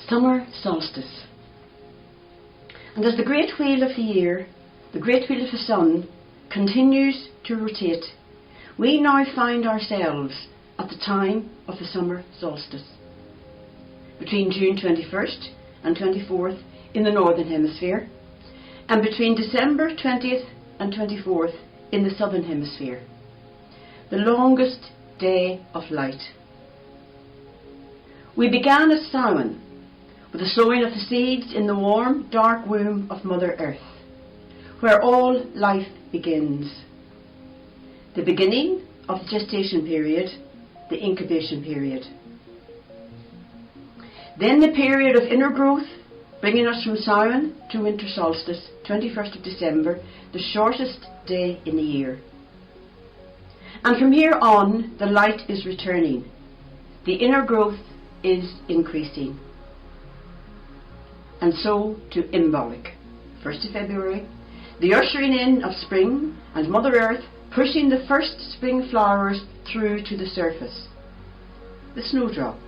Summer Solstice. And as the great wheel of the year, the great wheel of the sun, continues to rotate, we now find ourselves at the time of the summer solstice, between June 21st and 24th in the northern hemisphere, and between December 20th and 24th in the southern hemisphere, the longest day of light. We began as Samhain, with the sowing of the seeds in the warm, dark womb of Mother Earth, where all life begins. The beginning of the gestation period, the incubation period. Then the period of inner growth, bringing us from Samhain to winter solstice, 21st of December, the shortest day in the year. And from here on, the light is returning. The inner growth is increasing. And so to Imbolc, 1st of February, the ushering in of spring and Mother Earth pushing the first spring flowers through to the surface. The snowdrop,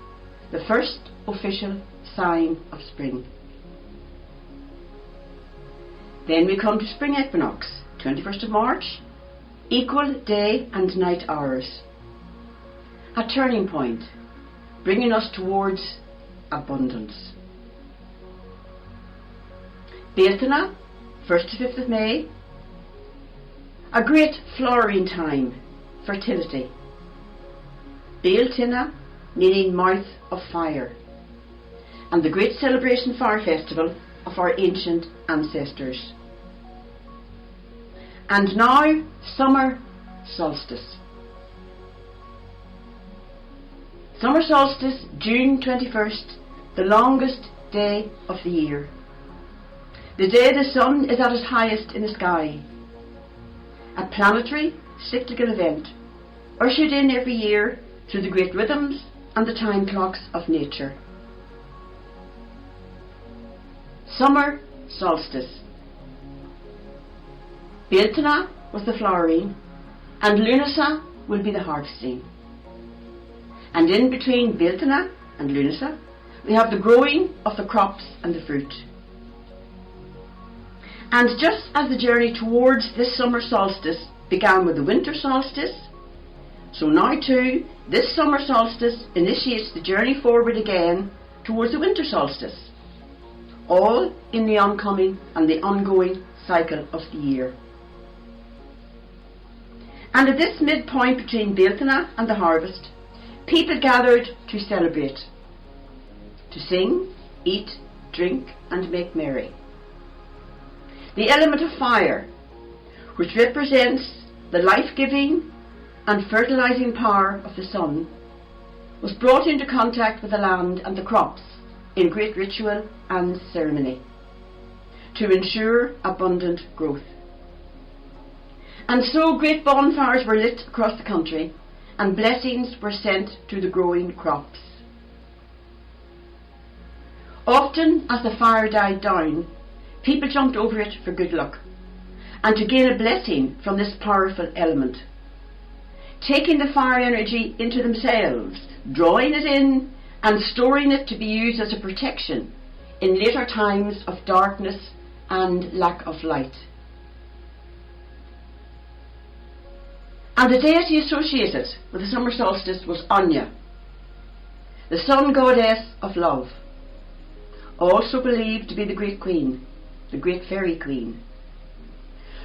the first official sign of spring. Then we come to spring equinox, 21st of March, equal day and night hours. A turning point, bringing us towards abundance. Bealtaine, 1st to 5th of May, a great flowering time, fertility. Bealtaine, meaning mouth of fire, and the great celebration fire festival of our ancient ancestors. And now, summer solstice. Summer solstice, June 21st, the longest day of the year. The day the sun is at its highest in the sky. A planetary, cyclical event, ushered in every year through the great rhythms and the time clocks of nature. Summer solstice. Bealtaine was the flowering, and Lunasa will be the harvesting. And in between Bealtaine and Lunasa, we have the growing of the crops and the fruit. And just as the journey towards this summer solstice began with the winter solstice, so now too this summer solstice initiates the journey forward again towards the winter solstice, all in the oncoming and the ongoing cycle of the year. And at this midpoint between Bealtaine and the harvest, people gathered to celebrate, to sing, eat, drink and make merry. The element of fire, which represents the life-giving and fertilizing power of the sun, was brought into contact with the land and the crops in great ritual and ceremony to ensure abundant growth. And so great bonfires were lit across the country and blessings were sent to the growing crops. Often as the fire died down, people jumped over it for good luck and to gain a blessing from this powerful element, taking the fire energy into themselves, drawing it in and storing it to be used as a protection in later times of darkness and lack of light. And the deity associated with the summer solstice was Anya, the sun goddess of love, also believed to be the great queen, the great fairy queen.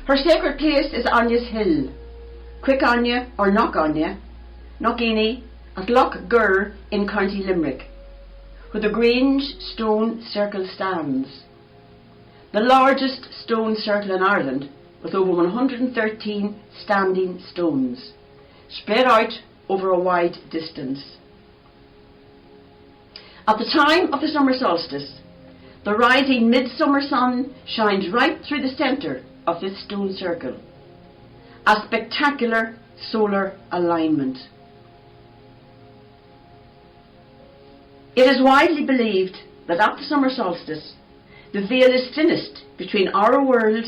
Her sacred place is Anya's Hill, Quick Anya or Knock Anya, Knockini at Loch Gur in County Limerick, where the Grange stone circle stands, the largest stone circle in Ireland, with over 113 standing stones, spread out over a wide distance. At the time of the summer solstice, the rising midsummer sun shines right through the centre of this stone circle, a spectacular solar alignment. It is widely believed that at the summer solstice, the veil is thinnest between our world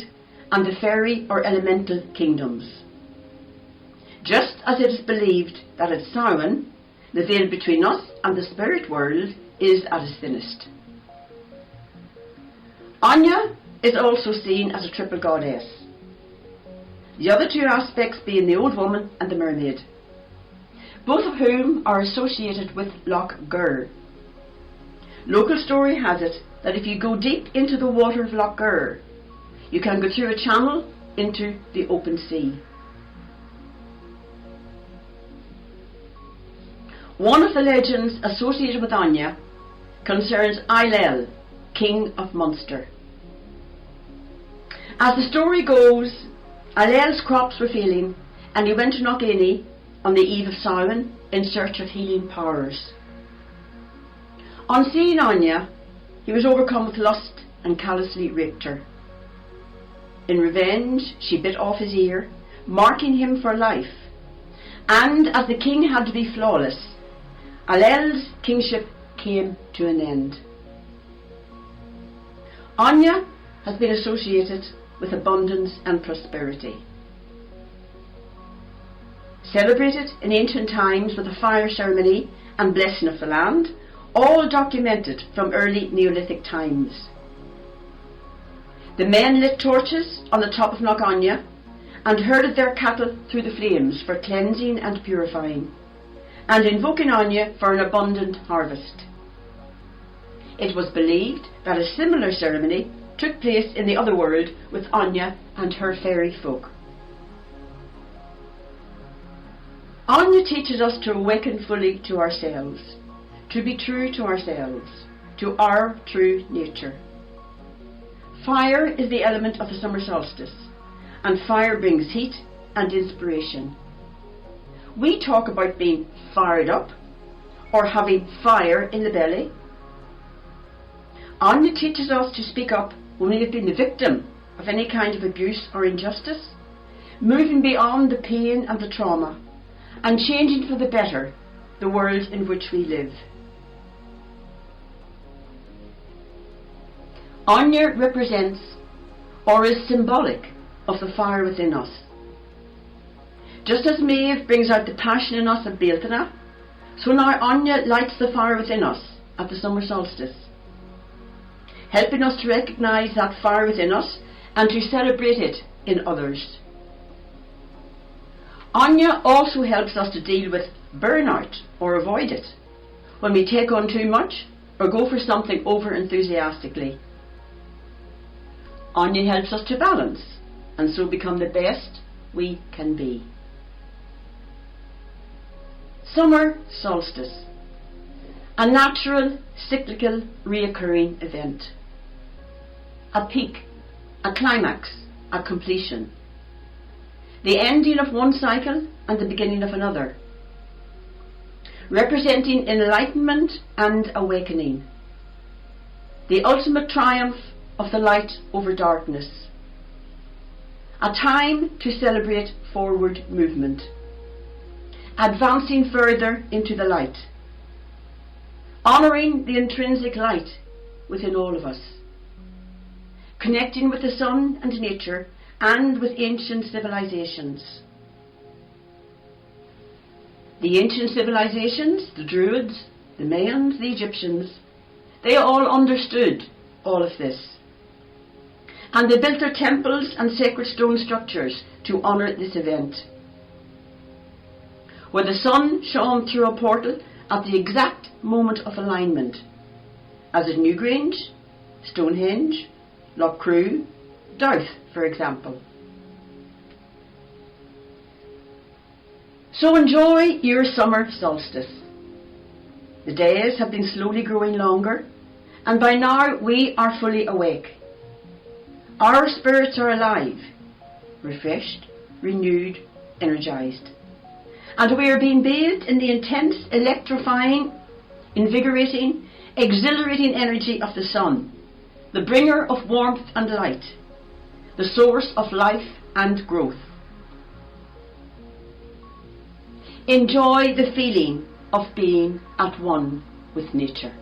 and the fairy or elemental kingdoms. Just as it is believed that at Samhain, the veil between us and the spirit world is at its thinnest. Anya is also seen as a triple goddess, the other two aspects being the old woman and the mermaid, both of whom are associated with Loch Gur. Local story has it that if you go deep into the water of Loch Gur, you can go through a channel into the open sea. One of the legends associated with Anya concerns Ailill, King of Munster. As the story goes, Ailill's crops were failing and he went to Knockany on the eve of Samhain in search of healing powers. On seeing Anya, he was overcome with lust and callously raped her. In revenge, she bit off his ear, marking him for life, and as the king had to be flawless, Ailill's kingship came to an end. Anya has been associated with abundance and prosperity. Celebrated in ancient times with a fire ceremony and blessing of the land, all documented from early Neolithic times. The men lit torches on the top of Knock Anya and herded their cattle through the flames for cleansing and purifying, and invoking Anya for an abundant harvest. It was believed that a similar ceremony took place in the other world with Anya and her fairy folk. Anya teaches us to awaken fully to ourselves, to be true to ourselves, to our true nature. Fire is the element of the summer solstice, and fire brings heat and inspiration. We talk about being fired up or having fire in the belly. Anya teaches us to speak up when we have been the victim of any kind of abuse or injustice, moving beyond the pain and the trauma, and changing for the better the world in which we live. Anya represents or is symbolic of the fire within us. Just as Maeve brings out the passion in us at Bealtaine, so now Anya lights the fire within us at the summer solstice, helping us to recognise that fire within us and to celebrate it in others. Anya also helps us to deal with burnout or avoid it, when we take on too much or go for something over enthusiastically. Anya helps us to balance and so become the best we can be. Summer solstice, a natural, cyclical, reoccurring event. A peak, a climax, a completion. The ending of one cycle and the beginning of another. Representing enlightenment and awakening. The ultimate triumph of the light over darkness. A time to celebrate forward movement. Advancing further into the light. Honouring the intrinsic light within all of us. Connecting with the sun and nature and with ancient civilizations. The ancient civilizations, the Druids, the Mayans, the Egyptians, they all understood all of this. And they built their temples and sacred stone structures to honour this event, where the sun shone through a portal at the exact moment of alignment, as at Newgrange, Stonehenge, Loch Crew, Douth, for example. So enjoy your summer solstice. The days have been slowly growing longer, and by now we are fully awake. Our spirits are alive, refreshed, renewed, energised. And we are being bathed in the intense, electrifying, invigorating, exhilarating energy of the sun, the bringer of warmth and light, the source of life and growth. Enjoy the feeling of being at one with nature.